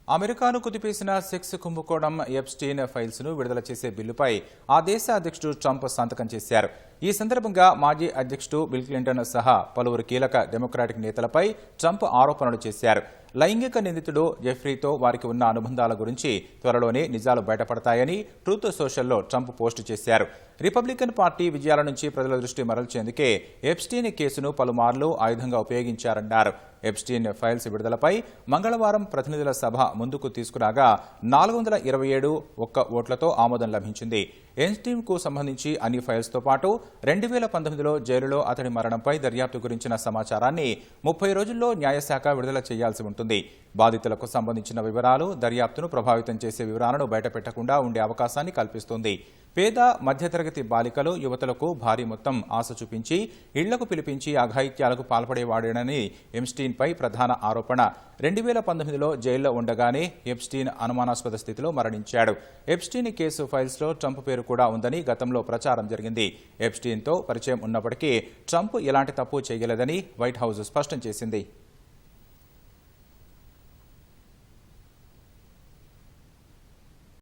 అమెరికాను కుదిపేసిన సెక్స్ కుంభకోణం Epstein files ను విడుదల చేసే బిల్లుపై ఆ దేశ అధ్యక్షుడు ట్రంప్ సంతకం చేశారు. ఈ సందర్భంగా మాజీ అధ్యక్షుడు బిల్ క్లింటన్ సహా పలువురు కీలక డెమోక్రాటిక్ నేతలపై ట్రంప్ ఆరోపణలు చేశారు. లైంగిక నిందితుడు జెఫ్రీతో వారికి ఉన్న అనుబంధాల గురించి త్వరలోనే నిజాలు బయటపడతాయని ట్రూత్ సోషల్లో ట్రంప్ పోస్టు చేశారు. రిపబ్లికన్ పార్టీ విజయాల నుంచి ప్రజల దృష్టి మరల్చేందుకే ఎప్స్టీన్ కేసును పలుమార్లు ఆయుధంగా ఉపయోగించారన్నారు. ఎప్స్టీన్ ఫైల్స్ విడుదలపై మంగళవారం ప్రతినిధుల సభ ముందుకు తీసుకురాగా 427 ఓట్లతో ఆమోదం లభించింది. ఎప్స్టీన్ కు సంబంధించి అన్ని ఫైల్స్తో పాటు 2019లో జైలులో అతడి మరణంపై దర్యాప్తు గురించిన సమాచారాన్ని 30 రోజుల్లో న్యాయశాఖ విడుదల చేయాల్సి ఉంటుంది. బాధితులకు సంబంధించిన వివరాలు, దర్యాప్తును ప్రభావితం చేసే వివరాలను బయటపెట్టకుండా ఉండే అవకాశాన్ని కల్పిస్తుంది. పేద మధ్యతరగతి బాలికలు, యువతులకు భారీ మొత్తం ఆశ చూపించి ఇళ్లకు పిలిపించి అఘాయిత్యాలకు పాల్పడేవాడేనని ఎప్స్టీన్పై ప్రధాన ఆరోపణ. 2019లో జైల్లో ఉండగానే ఎప్స్టీన్ అనుమానాస్పద స్థితిలో మరణించాడు. ఎప్స్టీన్ కేసు ఫైల్స్లో ట్రంప్ పేరు కూడా ఉందని గతంలో ప్రచారం జరిగింది. ఎప్స్టీన్తో పరిచయం ఉన్నప్పటికీ ట్రంప్ ఎలాంటి తప్పు చేయలేదని వైట్ హౌస్ స్పష్టం చేసింది.